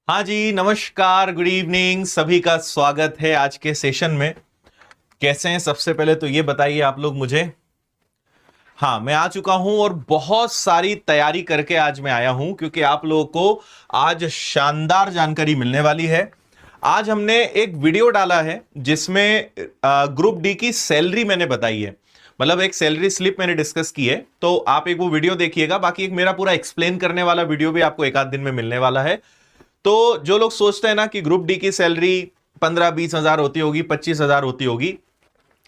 हाँ जी, नमस्कार, good evening. सभी का स्वागत है आज के सेशन में। कैसे हैं? सबसे पहले तो ये बताइए आप लोग मुझे। हाँ, मैं आ चुका हूं और बहुत सारी तैयारी करके आज मैं आया हूं क्योंकि आप लोगों को आज शानदार जानकारी मिलने वाली है। आज हमने एक वीडियो डाला है जिसमें ग्रुप डी की सैलरी मैंने बताई है, मतलब एक सैलरी स्लिप मैंने डिस्कस की है। तो आप एक वो वीडियो देखिएगा, बाकी एक मेरा पूरा एक्सप्लेन करने वाला वीडियो भी आपको एक आध दिन में मिलने वाला है। तो जो लोग सोचते हैं ना कि ग्रुप डी की सैलरी 15-20 हजार होती होगी, 25 हजार होती होगी,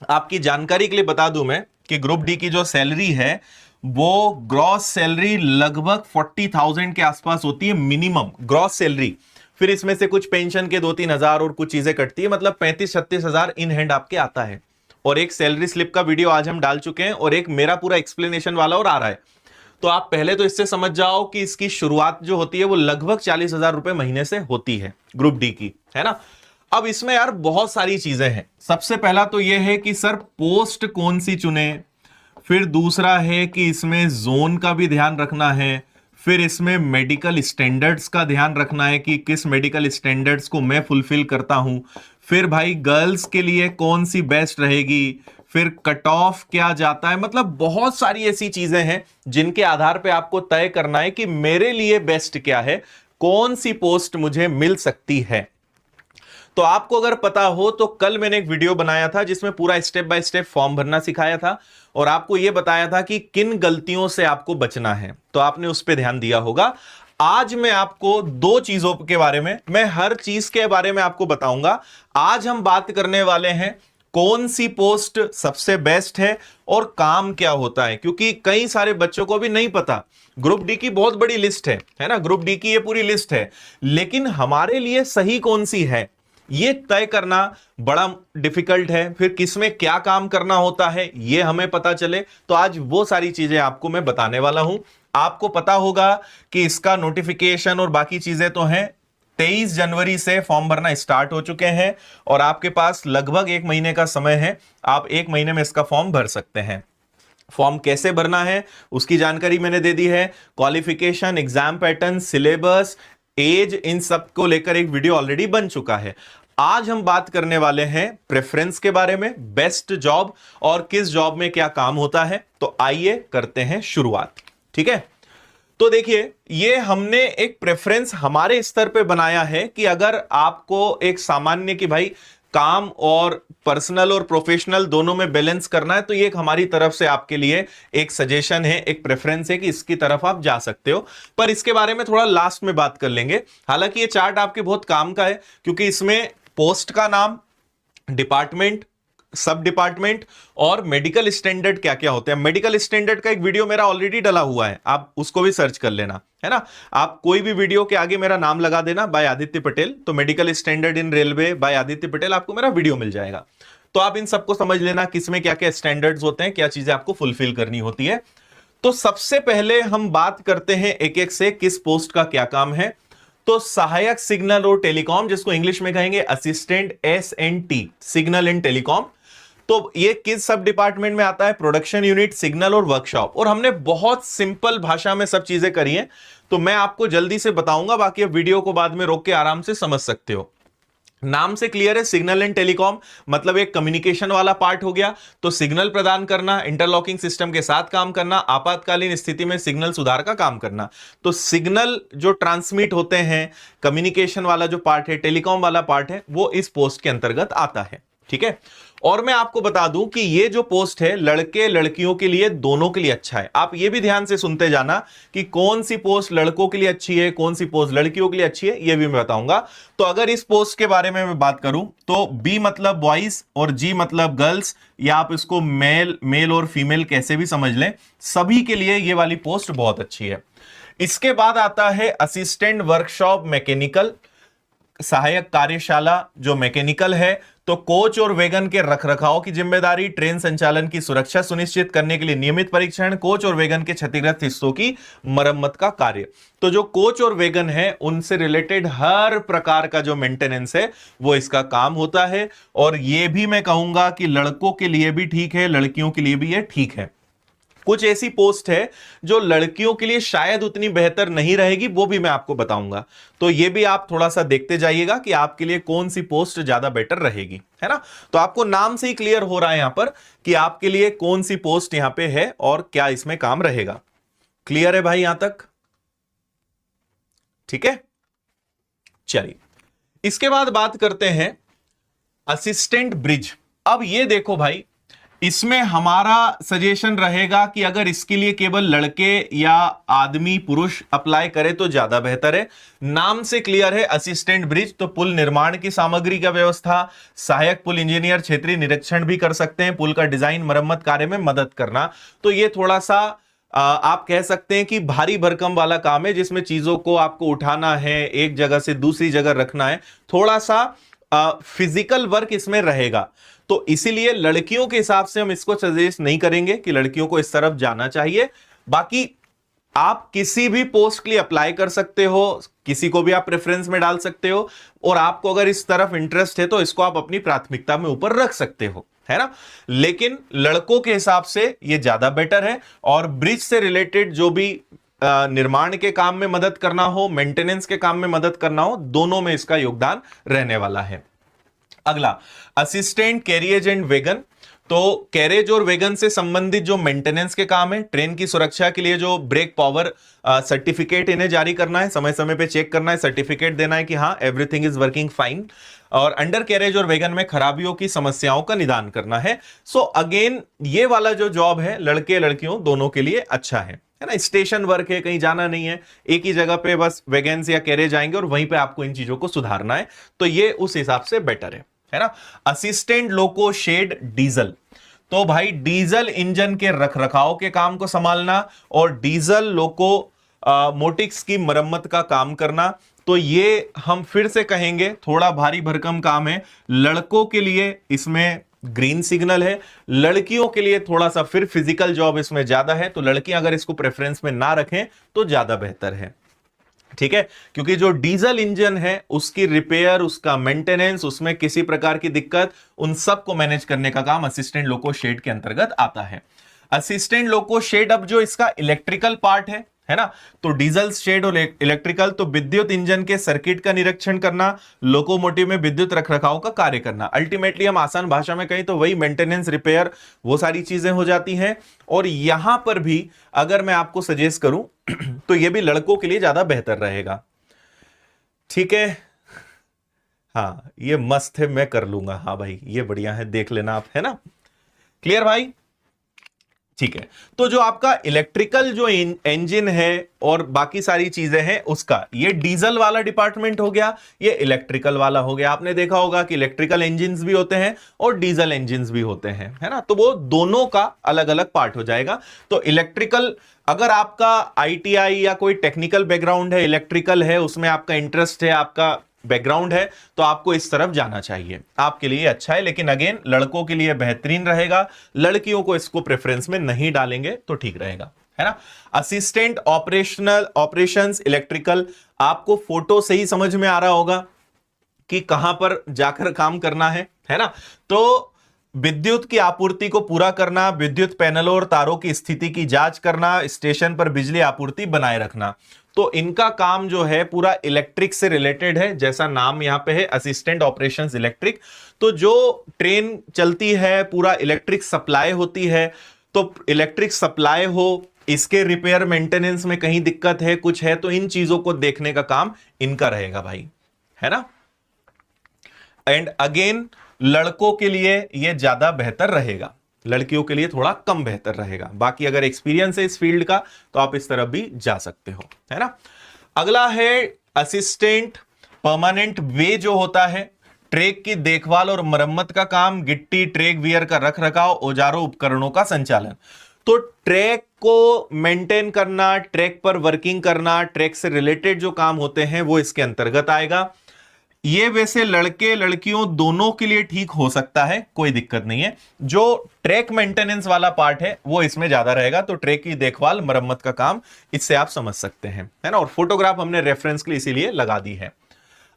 आपकी जानकारी के लिए बता दूं मैं कि ग्रुप डी की जो सैलरी है वो ग्रॉस सैलरी लगभग 40,000 के आसपास होती है, मिनिमम ग्रॉस सैलरी। फिर इसमें से कुछ पेंशन के 2-3 हजार और कुछ चीजें कटती है, मतलब 35-36 हजार इन हैंड आपके आता है। और एक सैलरी स्लिप का वीडियो आज हम डाल चुके हैं और एक मेरा पूरा एक्सप्लेनेशन वाला और आ रहा है। तो आप पहले तो इससे समझ जाओ कि इसकी शुरुआत जो होती है वो लगभग 40,000 रुपए महीने से होती है ग्रुप डी की, है ना। अब इसमें यार बहुत सारी चीजें हैं। सबसे पहला तो यह है कि सर पोस्ट कौन सी चुने, फिर दूसरा है कि इसमें जोन का भी ध्यान रखना है, फिर इसमें मेडिकल स्टैंडर्ड्स का ध्यान रखना है कि किस मेडिकल स्टैंडर्ड्स को मैं फुलफिल करता हूं, फिर भाई गर्ल्स के लिए कौन सी बेस्ट रहेगी, फिर कट ऑफ क्या जाता है। मतलब बहुत सारी ऐसी चीजें हैं जिनके आधार पे आपको तय करना है कि मेरे लिए बेस्ट क्या है, कौन सी पोस्ट मुझे मिल सकती है। तो आपको अगर पता हो तो कल मैंने एक वीडियो बनाया था जिसमें पूरा स्टेप बाय स्टेप फॉर्म भरना सिखाया था और आपको यह बताया था कि किन गलतियों से आपको बचना है, तो आपने उस पर ध्यान दिया होगा। आज मैं आपको दो चीजों के बारे में, मैं हर चीज के बारे में आपको बताऊंगा। आज हम बात करने वाले हैं कौन सी पोस्ट सबसे बेस्ट है और काम क्या होता है, क्योंकि कई सारे बच्चों को भी नहीं पता। ग्रुप डी की बहुत बड़ी लिस्ट है ना, ग्रुप डी की ये पूरी लिस्ट है, लेकिन हमारे लिए सही कौन सी है ये तय करना बड़ा डिफिकल्ट है। फिर किसमें क्या काम करना होता है ये हमें पता चले, तो आज वो सारी चीजें आपको मैं बताने वाला हूं। आपको पता होगा कि इसका नोटिफिकेशन और बाकी चीजें तो हैं, 23 जनवरी से फॉर्म भरना स्टार्ट हो चुके हैं और आपके पास लगभग 1 महीने का समय है। आप 1 महीने में इसका फॉर्म भर सकते हैं। फॉर्म कैसे भरना है उसकी जानकारी मैंने दे दी है। Qualification, exam pattern, syllabus, age, इन सब को लेकर एक वीडियो ऑलरेडी बन चुका है। आज हम बात करने वाले हैं प्रेफरेंस के बारे में, बेस्ट जॉब और किस जॉब में क्या काम होता है। तो आइए करते हैं शुरुआत, ठीक है। तो देखिए, ये हमने एक प्रेफरेंस हमारे स्तर पे बनाया है कि अगर आपको एक सामान्य कि भाई काम और पर्सनल और प्रोफेशनल दोनों में बैलेंस करना है, तो ये एक हमारी तरफ से आपके लिए एक सजेशन है, एक प्रेफरेंस है कि इसकी तरफ आप जा सकते हो। पर इसके बारे में थोड़ा लास्ट में बात कर लेंगे। हालांकि ये चार्ट आपके बहुत काम का है क्योंकि इसमें पोस्ट का नाम, डिपार्टमेंट, सब डिपार्टमेंट और मेडिकल स्टैंडर्ड क्या क्या होते हैं। मेडिकल स्टैंडर्ड का एक वीडियो मेरा ऑलरेडी डला हुआ है, आप उसको भी सर्च कर लेना, है ना। आप कोई भी वीडियो के आगे मेरा नाम लगा देना बाय आदित्य पटेल, तो medical standard in railway by Aditya Patel, आपको मेरा वीडियो मिल जाएगा। तो आप इन सबको समझ लेना किसमें क्या क्या स्टैंडर्ड्स होते हैं, क्या चीजें आपको फुलफिल करनी होती है। तो सबसे पहले हम बात करते हैं एक एक से किस पोस्ट का क्या काम है। तो सहायक सिग्नल और टेलीकॉम, जिसको इंग्लिश में कहेंगे assistant SNT, signal and telecom. तो ये किस सब डिपार्टमेंट में आता है? प्रोडक्शन यूनिट, सिग्नल और वर्कशॉप। और हमने बहुत सिंपल भाषा में सब चीजें करी हैं, तो मैं आपको जल्दी से बताऊंगा, बाकी अब वीडियो को बाद में रोक के आराम से समझ सकते हो। नाम से क्लियर है, सिग्नल एंड टेलीकॉम मतलब एक कम्युनिकेशन वाला पार्ट हो गया। तो सिग्नल प्रदान करना, इंटरलॉकिंग सिस्टम के साथ काम करना, आपातकालीन स्थिति में सिग्नल सुधार का काम करना। तो सिग्नल जो ट्रांसमिट होते हैं, कम्युनिकेशन वाला जो पार्ट है, टेलीकॉम वाला पार्ट है, वो इस पोस्ट के अंतर्गत आता है, ठीक है। और मैं आपको बता दूं कि ये जो पोस्ट है लड़के लड़कियों के लिए दोनों के लिए अच्छा है। आप ये भी ध्यान से सुनते जाना कि कौन सी पोस्ट लड़कों के लिए अच्छी है, कौन सी पोस्ट लड़कियों के लिए अच्छी है, ये भी मैं बताऊंगा। तो अगर इस पोस्ट के बारे में मैं बात करूं तो बी मतलब बॉयज और जी मतलब गर्ल्स, या आप इसको मेल और फीमेल कैसे भी समझ लें, सभी के लिए ये वाली पोस्ट बहुत अच्छी है। इसके बाद आता है असिस्टेंट वर्कशॉप मैकेनिकल, सहायक कार्यशाला जो मैकेनिकल है। तो कोच और वैगन के रखरखाव की जिम्मेदारी, ट्रेन संचालन की सुरक्षा सुनिश्चित करने के लिए नियमित परीक्षण, कोच और वैगन के क्षतिग्रस्त हिस्सों की मरम्मत का कार्य। तो जो कोच और वैगन है उनसे रिलेटेड हर प्रकार का जो मेंटेनेंस है वो इसका काम होता है। और ये भी मैं कहूंगा कि लड़कों के लिए भी ठीक है, लड़कियों के लिए भी ये ठीक है। कुछ ऐसी पोस्ट है जो लड़कियों के लिए शायद उतनी बेहतर नहीं रहेगी, वो भी मैं आपको बताऊंगा। तो ये भी आप थोड़ा सा देखते जाइएगा कि आपके लिए कौन सी पोस्ट ज्यादा बेटर रहेगी, है ना। तो आपको नाम से ही क्लियर हो रहा है यहां पर कि आपके लिए कौन सी पोस्ट यहां पे है और क्या इसमें काम रहेगा। क्लियर है भाई यहां तक? ठीक है, चलिए इसके बाद बात करते हैं असिस्टेंट ब्रिज। अब ये देखो भाई, इसमें हमारा सजेशन रहेगा कि अगर इसके लिए केवल लड़के या आदमी पुरुष अप्लाई करे तो ज्यादा बेहतर है। नाम से क्लियर है असिस्टेंट ब्रिज, तो पुल निर्माण की सामग्री का व्यवस्था, सहायक पुल इंजीनियर क्षेत्रीय निरीक्षण भी कर सकते हैं, पुल का डिजाइन मरम्मत कार्य में मदद करना। तो ये थोड़ा सा आप कह सकते हैं कि भारी भरकम वाला काम है, जिसमें चीजों को आपको उठाना है, एक जगह से दूसरी जगह रखना है, थोड़ा सा फिजिकल वर्क इसमें रहेगा। तो इसीलिए लड़कियों के हिसाब से हम इसको सजेस्ट नहीं करेंगे कि लड़कियों को इस तरफ जाना चाहिए। बाकी आप किसी भी पोस्ट के लिए अप्लाई कर सकते हो, किसी को भी आप प्रेफरेंस में डाल सकते हो, और आपको अगर इस तरफ इंटरेस्ट है तो इसको आप अपनी प्राथमिकता में ऊपर रख सकते हो, है ना। लेकिन लड़कों के हिसाब से यह ज्यादा बेटर है। और ब्रिज से रिलेटेड जो भी निर्माण के काम में मदद करना हो, मेंटेनेंस के काम में मदद करना हो, दोनों में इसका योगदान रहने वाला है। अगला असिस्टेंट कैरियज एंड वेगन। तो कैरेज और वेगन से संबंधित जो मेंटेनेंस के काम है, ट्रेन की सुरक्षा के लिए जो ब्रेक पावर सर्टिफिकेट इन्हें जारी करना है, समय समय पे चेक करना है, सर्टिफिकेट देना है कि हाँ एवरीथिंग इज वर्किंग फाइन, और अंडर कैरेज और वेगन में खराबियों की समस्याओं का निदान करना है। सो अगेन ये वाला जो जॉब है लड़के लड़कियों दोनों के लिए अच्छा है ना। स्टेशन वर्क है, कहीं जाना नहीं है, एक ही जगह पे बस वेगन्स या कैरेज आएंगे और वहीं पे आपको इन चीजों को सुधारना है, तो ये उस हिसाब से बेटर है ना। Assistant loco shed diesel. तो भाई डीजल इंजन के रखरखाव के काम को संभालना और डीजल लोको मोटिक्स की मरम्मत का काम करना, तो ये हम फिर से कहेंगे थोड़ा भारी भरकम काम है। लड़कों के लिए इसमें ग्रीन सिग्नल है, लड़कियों के लिए थोड़ा सा फिर फिजिकल जॉब इसमें ज्यादा है। तो लड़कियां अगर इसको प्रेफरेंस में ना रखें तो ज्यादा बेहतर है, ठीक है। क्योंकि जो डीजल इंजन है उसकी रिपेयर, उसका मेंटेनेंस, उसमें किसी प्रकार की दिक्कत, उन सब को मैनेज करने का काम असिस्टेंट लोको शेड के अंतर्गत आता है। असिस्टेंट लोको शेड अब जो इसका इलेक्ट्रिकल पार्ट है ना, तो डीजल शेड और इलेक्ट्रिकल, तो विद्युत इंजन के सर्किट का निरीक्षण करना, लोकोमोटिव में विद्युत रखरखाव का कार्य करना। अल्टीमेटली हम आसान भाषा में कहें तो वही मेंटेनेंस, रिपेयर, वो सारी चीजें हो जाती हैं। और यहां पर भी अगर मैं आपको सजेस्ट करूं तो ये भी लड़कों के लिए ज्यादा बेहतर रहेगा, ठीक है। हाँ ये मस्त है, मैं कर लूंगा, हाँ भाई ये बढ़िया है, देख लेना आप, है ना। क्लियर भाई, ठीक है। तो जो आपका इलेक्ट्रिकल जो इंजन है और बाकी सारी चीजें हैं उसका, ये डीजल वाला डिपार्टमेंट हो गया, ये इलेक्ट्रिकल वाला हो गया। आपने देखा होगा कि इलेक्ट्रिकल इंजन्स भी होते हैं और डीजल इंजन्स भी होते हैं, है ना। तो वो दोनों का अलग अलग पार्ट हो जाएगा। तो इलेक्ट्रिकल, अगर आपका आईटीआई या कोई टेक्निकल बैकग्राउंड है, इलेक्ट्रिकल है, उसमें आपका इंटरेस्ट है, आपका बैकग्राउंड है, तो आपको इस तरफ जाना चाहिए, आपके लिए अच्छा है। लेकिन अगेन लड़कों के लिए बेहतरीन रहेगा, लड़कियों को इसको प्रेफरेंस में नहीं डालेंगे तो ठीक रहेगा, है ना। असिस्टेंट ऑपरेशंस इलेक्ट्रिकल, आपको फोटो से ही समझ में आ रहा होगा कि कहां पर जाकर काम करना है ना। तो विद्युत की आपूर्ति को पूरा करना, विद्युत पैनलों और तारों की स्थिति की जांच करना, स्टेशन पर बिजली आपूर्ति बनाए रखना, तो इनका काम जो है पूरा इलेक्ट्रिक से रिलेटेड है। जैसा नाम यहां पे है असिस्टेंट ऑपरेशंस इलेक्ट्रिक, तो जो ट्रेन चलती है पूरा इलेक्ट्रिक सप्लाई होती है, तो इलेक्ट्रिक सप्लाई हो, इसके रिपेयर मेंटेनेंस में कहीं दिक्कत है, कुछ है, तो इन चीजों को देखने का काम इनका रहेगा भाई, है ना। एंड अगेन लड़कों के लिए यह ज्यादा बेहतर रहेगा, लड़कियों के लिए थोड़ा कम बेहतर रहेगा। बाकी अगर एक्सपीरियंस है इस फील्ड का तो आप इस तरफ भी जा सकते हो, है ना। अगला है असिस्टेंट परमानेंट वे, जो होता है ट्रैक की देखभाल और मरम्मत का काम, गिट्टी ट्रैक वियर का रखरखाव, औजारों उपकरणों का संचालन। तो ट्रैक को मेंटेन करना, ट्रैक पर वर्किंग करना, ट्रैक से रिलेटेड जो काम होते हैं वो इसके अंतर्गत आएगा। ये वैसे लड़के लड़कियों दोनों के लिए ठीक हो सकता है, कोई दिक्कत नहीं है। जो ट्रैक मेंटेनेंस वाला पार्ट है वो इसमें ज्यादा रहेगा, तो ट्रैक की देखभाल मरम्मत का काम इससे आप समझ सकते हैं, है ना। और फोटोग्राफ हमने रेफरेंस के लिए इसीलिए लगा दी है।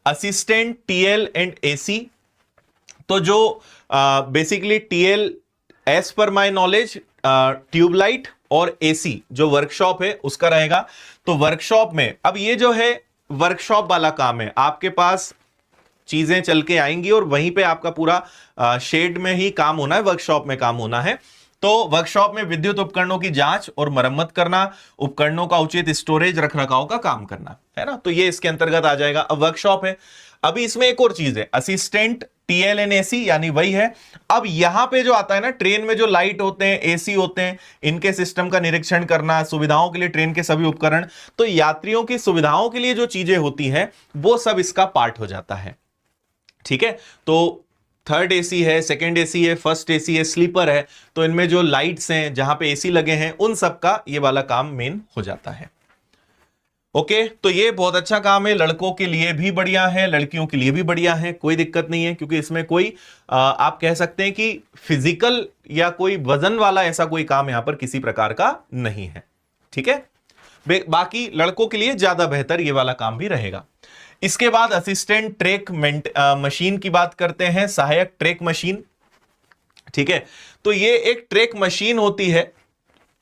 असिस्टेंट टीएल एंड एसी, तो जो basically TL as per my knowledge tubelight और एसी जो वर्कशॉप है उसका रहेगा। तो वर्कशॉप में अब ये जो है वर्कशॉप वाला काम है, आपके पास चीजें चल के आएंगी और वहीं पे आपका पूरा शेड में ही काम होना है, वर्कशॉप में काम होना है। तो वर्कशॉप में विद्युत उपकरणों की जांच और मरम्मत करना, उपकरणों का उचित स्टोरेज रख रखाव का काम करना, है ना। तो ये इसके अंतर्गत आ जाएगा। अब वर्कशॉप है, अभी इसमें एक और चीज है, असिस्टेंट TLNAC, यानी वही है। अब यहां पे जो आता है ना, ट्रेन में जो लाइट होते हैं, एसी होते हैं, इनके सिस्टम का निरीक्षण करना, सुविधाओं के लिए ट्रेन के सभी उपकरण, तो यात्रियों की सुविधाओं के लिए जो चीजें होती हैं वो सब इसका पार्ट हो जाता है। ठीक है, तो थर्ड एसी है, सेकंड एसी है, फर्स्ट एसी है, स्लीपर है, तो इनमें जो लाइट्स हैं, जहां पे एसी लगे हैं, उन सब का ये वाला काम मेन हो जाता है। ओके, तो ये बहुत अच्छा काम है, लड़कों के लिए भी बढ़िया है, लड़कियों के लिए भी बढ़िया है, कोई दिक्कत नहीं है, क्योंकि इसमें कोई आप कह सकते हैं कि फिजिकल या कोई वजन वाला ऐसा कोई काम यहां पर किसी प्रकार का नहीं है। ठीक है, बाकी लड़कों के लिए ज्यादा बेहतर ये वाला काम भी रहेगा। इसके बाद असिस्टेंट ट्रैक मशीन की बात करते हैं, सहायक ट्रैक मशीन। ठीक है, तो ये एक ट्रैक मशीन होती है,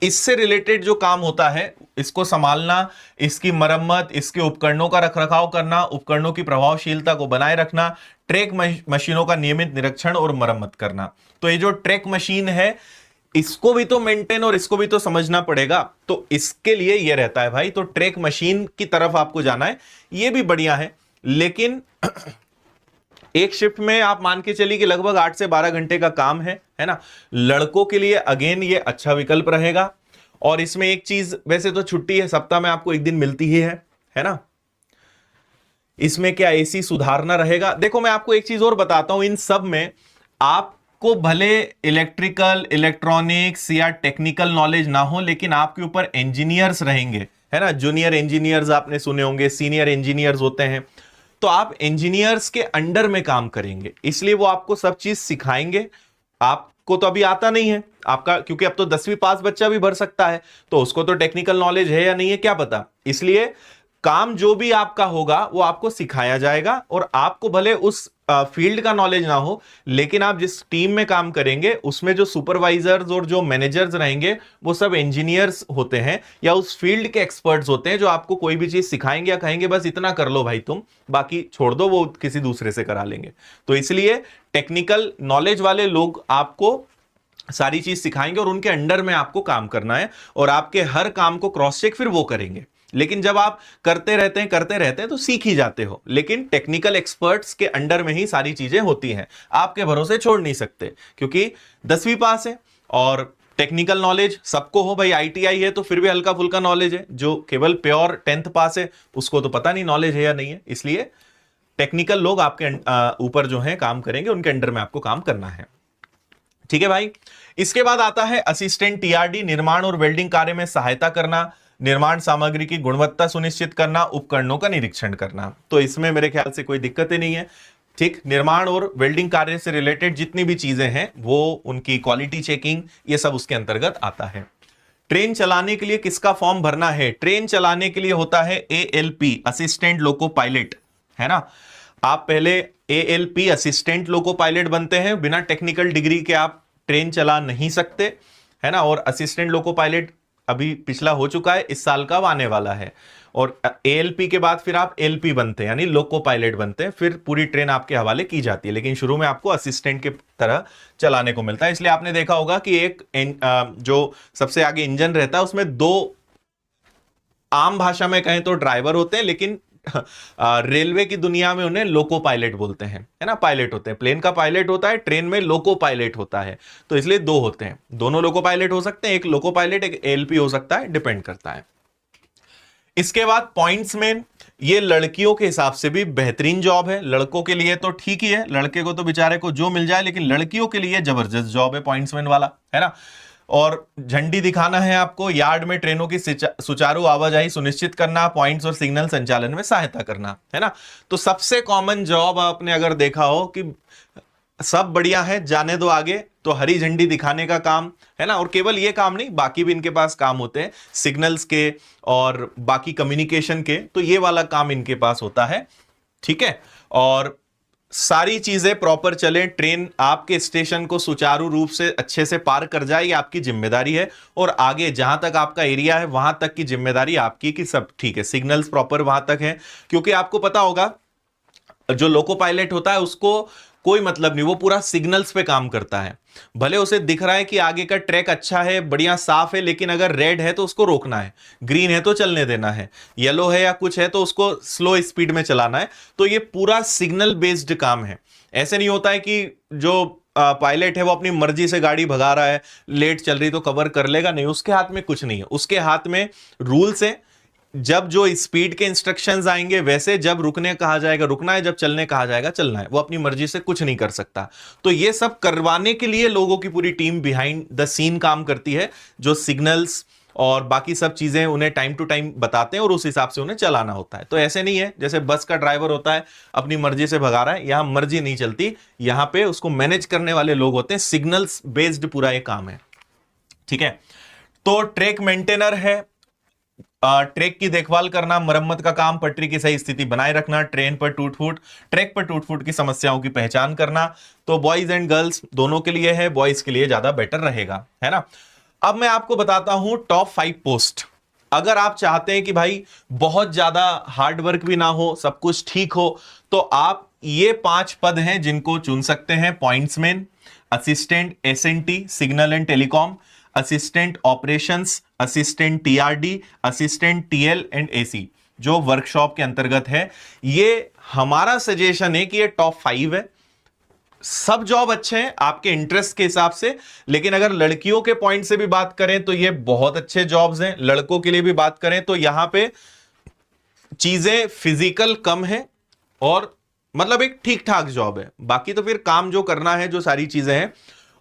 इससे रिलेटेड जो काम होता है, इसको संभालना, इसकी मरम्मत, इसके उपकरणों का रखरखाव करना, उपकरणों की प्रभावशीलता को बनाए रखना, ट्रैक मशीनों का नियमित निरीक्षण और मरम्मत करना। तो ये जो ट्रैक मशीन है, इसको भी तो मेंटेन और इसको भी तो समझना पड़ेगा, तो इसके लिए ये रहता है भाई। तो ट्रैक मशीन की तरफ आपको जाना है, ये भी बढ़िया है, लेकिन एक शिफ्ट में आप मान के चलिए कि लगभग 8 से 12 घंटे का काम है ना। लड़कों के लिए अगेन ये अच्छा विकल्प रहेगा। और इसमें एक चीज, वैसे तो छुट्टी है, सप्ताह में आपको एक दिन मिलती ही है ना। इसमें क्या एसी सुधारना रहेगा। देखो मैं आपको एक चीज और बताता हूं, इन सब में आपको भले इलेक्ट्रिकल, इलेक्ट्रॉनिक्स या टेक्निकल नॉलेज ना हो, लेकिन आपके ऊपर इंजीनियर्स रहेंगे, है ना। जूनियर इंजीनियर्स आपने सुने होंगे, सीनियर इंजीनियर्स होते हैं, तो आप इंजीनियर्स के अंडर में काम करेंगे, इसलिए वो आपको सब चीज सिखाएंगे। आपको तो अभी आता नहीं है आपका, क्योंकि अब तो 10वीं पास बच्चा भी भर सकता है, तो उसको तो टेक्निकल नॉलेज है या नहीं है क्या पता। इसलिए काम जो भी आपका होगा वो आपको सिखाया जाएगा, और आपको भले उस फील्ड का नॉलेज ना हो, लेकिन आप जिस टीम में काम करेंगे उसमें जो सुपरवाइजर्स और जो मैनेजर्स रहेंगे वो सब इंजीनियर्स होते हैं या उस फील्ड के एक्सपर्ट्स होते हैं, जो आपको कोई भी चीज सिखाएंगे या कहेंगे बस इतना कर लो भाई तुम, बाकी छोड़ दो, वो किसी दूसरे से करा लेंगे। तो इसलिए टेक्निकल नॉलेज वाले लोग आपको सारी चीज सिखाएंगे और उनके अंडर में आपको काम करना है, और आपके हर काम को क्रॉस चेक फिर वो करेंगे। लेकिन जब आप करते रहते हैं तो सीख ही जाते हो, लेकिन टेक्निकल एक्सपर्ट्स के अंडर में ही सारी चीजें होती हैं, आपके भरोसे छोड़ नहीं सकते, क्योंकि 10वीं पास है और टेक्निकल नॉलेज सबको हो। भाई ITI है तो फिर भी हल्का फुल्का नॉलेज है, जो केवल प्योर 10th पास है उसको तो पता नहीं नॉलेज है या नहीं है। इसलिए टेक्निकल लोग आपके ऊपर जो है काम करेंगे, उनके अंडर में आपको काम करना है। ठीक है भाई। इसके बाद आता है असिस्टेंट TRD, निर्माण और वेल्डिंग कार्य में सहायता करना, निर्माण सामग्री की गुणवत्ता सुनिश्चित करना, उपकरणों का निरीक्षण करना। तो इसमें मेरे ख्याल से कोई दिक्कत ही नहीं है। ठीक, निर्माण और वेल्डिंग कार्य से रिलेटेड जितनी भी चीजें हैं वो उनकी क्वालिटी चेकिंग, ये सब उसके अंतर्गत आता है। ट्रेन चलाने के लिए किसका फॉर्म भरना है? ट्रेन चलाने के लिए होता है ALP, असिस्टेंट लोको पायलट, है ना। आप पहले ALP असिस्टेंट लोको पायलट बनते हैं, बिना टेक्निकल डिग्री के आप ट्रेन चला नहीं सकते, है ना। और असिस्टेंट लोको पायलट अभी पिछला हो चुका है, इस साल का आने वाला है। और ALP के बाद फिर आप LP बनते हैं, यानी लोको पायलट बनते हैं, फिर पूरी ट्रेन आपके हवाले की जाती है, लेकिन शुरू में आपको असिस्टेंट के तरह चलाने को मिलता है। इसलिए आपने देखा होगा कि एक जो सबसे आगे इंजन रहता है उसमें 2 आम भाषा में कहें तो ड्राइवर होते हैं, लेकिन रेलवे की दुनिया में उन्हें लोको पायलट बोलते हैं, है ना। पायलट होते हैं, प्लेन का पायलट होता है, ट्रेन में लोको पायलट होता है, तो इसलिए 2 होते हैं। दोनों लोको पायलट हो सकते हैं, एक लोको पायलट एक ALP हो सकता है, डिपेंड करता है। इसके बाद पॉइंट्स में, ये लड़कियों के हिसाब से भी बेहतरीन जॉब है, लड़कों के लिए तो ठीक ही है, लड़के को तो बेचारे को जो मिल जाए, लेकिन लड़कियों के लिए जबरदस्त जॉब है पॉइंट्समैन वाला, है ना। और झंडी दिखाना है आपको, यार्ड में ट्रेनों की सुचारू आवाजाही सुनिश्चित करना, पॉइंट्स और सिग्नल संचालन में सहायता करना, है ना। तो सबसे कॉमन जॉब आपने अगर देखा हो कि सब बढ़िया है, जाने दो आगे, तो हरी झंडी दिखाने का काम, है ना। और केवल ये काम नहीं, बाकी भी इनके पास काम होते हैं, सिग्नल्स के और बाकी कम्युनिकेशन के, तो ये वाला काम इनके पास होता है। ठीक है। और सारी चीजें प्रॉपर चले, ट्रेन आपके स्टेशन को सुचारू रूप से अच्छे से पार कर जाए, ये आपकी जिम्मेदारी है। और आगे जहां तक आपका एरिया है वहां तक की जिम्मेदारी आपकी कि सब ठीक है, सिग्नल्स प्रॉपर वहां तक है। क्योंकि आपको पता होगा जो लोको पायलट होता है उसको कोई मतलब नहीं, वो पूरा सिग्नल्स पे काम करता है। भले उसे दिख रहा है कि आगे का ट्रैक अच्छा है, बढ़िया साफ है, लेकिन अगर रेड है तो उसको रोकना है, ग्रीन है तो चलने देना है, येलो है या कुछ है तो उसको स्लो स्पीड में चलाना है। तो ये पूरा सिग्नल बेस्ड काम है। ऐसे नहीं होता है कि जो पायलट है वो अपनी मर्जी से गाड़ी भगा रहा है, लेट चल रही तो कवर कर लेगा, नहीं, उसके हाथ में कुछ नहीं है। उसके हाथ में रूल्स है, जब जो स्पीड के इंस्ट्रक्शंस आएंगे वैसे, जब रुकने कहा जाएगा रुकना है, जब चलने कहा जाएगा चलना है। वो अपनी मर्जी से कुछ नहीं कर सकता। तो ये सब करवाने के लिए लोगों की पूरी टीम बिहाइंड द सीन काम करती है, जो सिग्नल्स और बाकी सब चीजें उन्हें टाइम टू टाइम बताते हैं और उस हिसाब से उन्हें चलाना होता है। तो ऐसे नहीं है जैसे बस का ड्राइवर होता है अपनी मर्जी से भगा रहा है, यहां मर्जी नहीं चलती, यहां पे उसको मैनेज करने वाले लोग होते हैं। सिग्नल्स बेस्ड पूरा ये काम है, ठीक है। तो ट्रैक मेंटेनर है, ट्रैक की देखभाल करना, मरम्मत का काम, पटरी की सही स्थिति बनाए रखना, ट्रेन पर टूट फूट, ट्रैक पर टूट फूट की समस्याओं की पहचान करना। तो बॉयज एंड गर्ल्स दोनों के लिए है, बॉयज के लिए ज्यादा बेटर रहेगा, है ना। अब मैं आपको बताता हूं टॉप 5 पोस्ट। अगर आप चाहते हैं कि भाई बहुत ज्यादा हार्ड वर्क भी ना हो, सब कुछ ठीक हो, तो आप ये 5 पद हैं जिनको चुन सकते हैं। Pointsman, assistant SNT signal and telecom, assistant operations, assistant TRD, assistant TL and AC, जो वर्कशॉप के अंतर्गत है। ये हमारा सजेशन है कि ये टॉप 5 है। सब जॉब अच्छे हैं आपके इंटरेस्ट के हिसाब से, लेकिन अगर लड़कियों के पॉइंट से भी बात करें तो ये बहुत अच्छे जॉब्स हैं। लड़कों के लिए भी बात करें तो यहां पे चीजें फिजिकल कम है और मतलब एक ठीक ठाक जॉब है। बाकी तो फिर काम जो करना है, जो सारी चीजें हैं।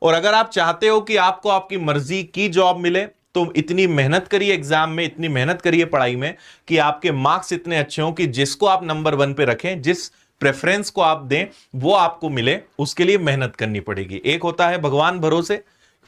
और अगर आप चाहते हो कि आपको आपकी मर्जी की जॉब मिले तो इतनी मेहनत करिए एग्जाम में, इतनी मेहनत करिए पढ़ाई में कि आपके मार्क्स इतने अच्छे हों कि जिसको आप नंबर 1 पे रखें, जिस प्रेफरेंस को आप दें वो आपको मिले, उसके लिए मेहनत करनी पड़ेगी। एक होता है भगवान भरोसे,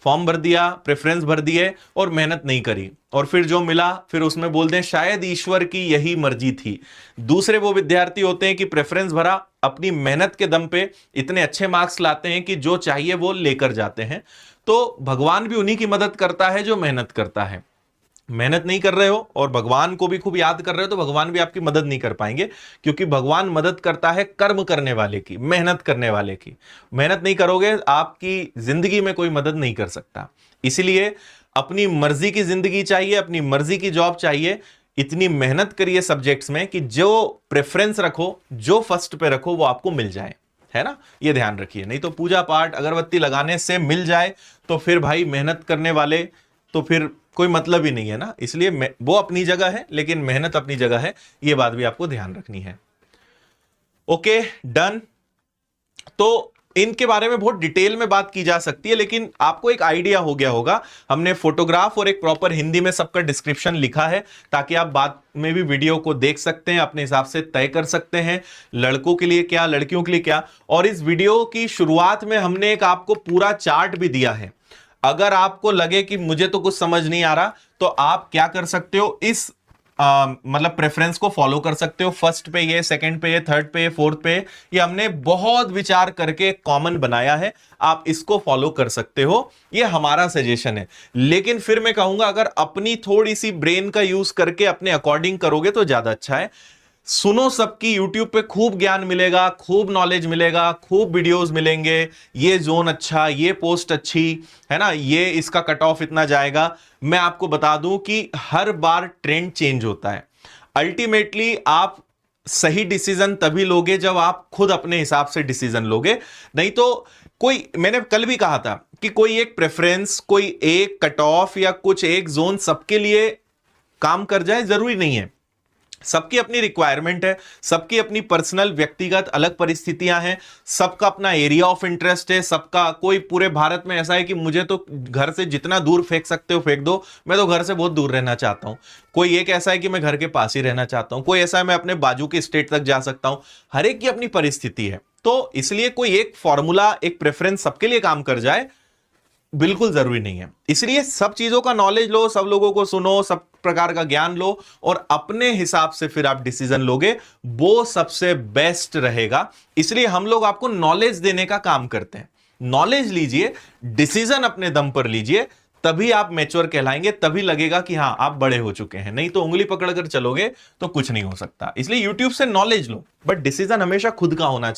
फॉर्म भर दिया, प्रेफरेंस भर दिए और मेहनत नहीं करी, और फिर जो मिला फिर उसमें बोल दें शायद ईश्वर की यही मर्जी थी। दूसरे वो विद्यार्थी होते हैं कि प्रेफरेंस भरा, अपनी मेहनत के दम पे इतने अच्छे मार्क्स लाते हैं कि जो चाहिए वो लेकर जाते हैं। तो भगवान भी उन्हीं की मदद करता है जो मेहनत करता है। मेहनत नहीं कर रहे हो और भगवान को भी खूब याद कर रहे हो तो भगवान भी आपकी मदद नहीं कर पाएंगे, क्योंकि भगवान मदद करता है कर्म करने वाले की, मेहनत करने वाले की। मेहनत नहीं करोगे आपकी जिंदगी में कोई मदद नहीं कर सकता। इसलिए अपनी मर्जी की जिंदगी चाहिए, अपनी मर्जी की जॉब चाहिए। इतनी मेहनत करिए सब्जेक्ट्स में कि जो प्रेफरेंस रखो, जो फर्स्ट पे रखो वो आपको मिल जाए, है ना। ये ध्यान रखिए, नहीं तो पूजा पाठ अगरबत्ती लगाने से मिल जाए तो फिर भाई मेहनत करने वाले तो फिर कोई मतलब ही नहीं है ना। इसलिए वो अपनी जगह है लेकिन मेहनत अपनी जगह है, ये बात भी आपको ध्यान रखनी है। Okay, done. तो इनके बारे में बहुत डिटेल में बात की जा सकती है, लेकिन आपको एक आइडिया हो गया होगा। हमने फोटोग्राफ और एक प्रॉपर हिंदी में सबका डिस्क्रिप्शन लिखा है ताकि आप बाद में भी वीडियो को देख सकते हैं, अपने हिसाब से तय कर सकते हैं लड़कों के लिए क्या, लड़कियों के लिए क्या। और इस वीडियो की शुरुआत में हमने एक आपको पूरा चार्ट भी दिया है। अगर आपको लगे कि मुझे तो कुछ समझ नहीं आ रहा तो आप क्या कर सकते हो, इस मतलब प्रेफरेंस को फॉलो कर सकते हो। फर्स्ट पे ये, सेकंड पे ये, थर्ड पे ये, फोर्थ पे ये हमने बहुत विचार करके कॉमन बनाया है, आप इसको फॉलो कर सकते हो। ये हमारा सजेशन है, लेकिन फिर मैं कहूंगा अगर अपनी थोड़ी सी ब्रेन का यूज करके अपने अकॉर्डिंग करोगे तो ज्यादा अच्छा है। सुनो सबकी, YouTube पे खूब ज्ञान मिलेगा, खूब नॉलेज मिलेगा, खूब वीडियोस मिलेंगे। ये जोन अच्छा, ये पोस्ट अच्छी है ना, ये इसका कट ऑफ इतना जाएगा। मैं आपको बता दूं कि हर बार ट्रेंड चेंज होता है। अल्टीमेटली आप सही डिसीजन तभी लोगे जब आप खुद अपने हिसाब से डिसीजन लोगे। नहीं तो कोई, मैंने कल भी कहा था कि कोई एक प्रेफरेंस, कोई एक कट ऑफ या कुछ एक जोन सबके लिए काम कर जाए जरूरी नहीं है। सबकी अपनी रिक्वायरमेंट है, सबकी अपनी पर्सनल व्यक्तिगत अलग परिस्थितियां हैं, सबका अपना एरिया ऑफ इंटरेस्ट है। सबका, कोई पूरे भारत में ऐसा है कि मुझे तो घर से जितना दूर फेंक सकते हो फेंक दो, मैं तो घर से बहुत दूर रहना चाहता हूं। कोई एक ऐसा है कि मैं घर के पास ही रहना चाहता हूं, कोई ऐसा है मैं अपने बाजू के स्टेट तक जा सकता हूं। हर एक की अपनी परिस्थिति है। तो इसलिए कोई एक फॉर्मूला, एक प्रेफरेंस सबके लिए काम कर जाए बिल्कुल जरूरी नहीं है। इसलिए सब चीजों का नॉलेज लो, सब लोगों को सुनो, सब प्रकार का ज्ञान लो और अपने हिसाब से फिर आप डिसीजन लोगे, वो सबसे बेस्ट रहेगा। इसलिए हम लोग आपको नॉलेज देने का काम करते हैं। नॉलेज लीजिए, डिसीजन अपने दम पर लीजिए, तभी आप मैच्योर कहलाएंगे, तभी लगेगा कि हां आप बड़े हो चुके हैं। नहीं तो उंगली पकड़कर चलोगे तो कुछ नहीं हो सकता। इसलिए यूट्यूब से नॉलेज लो, बट डिसीजन हमेशा खुद का होना चाहिए।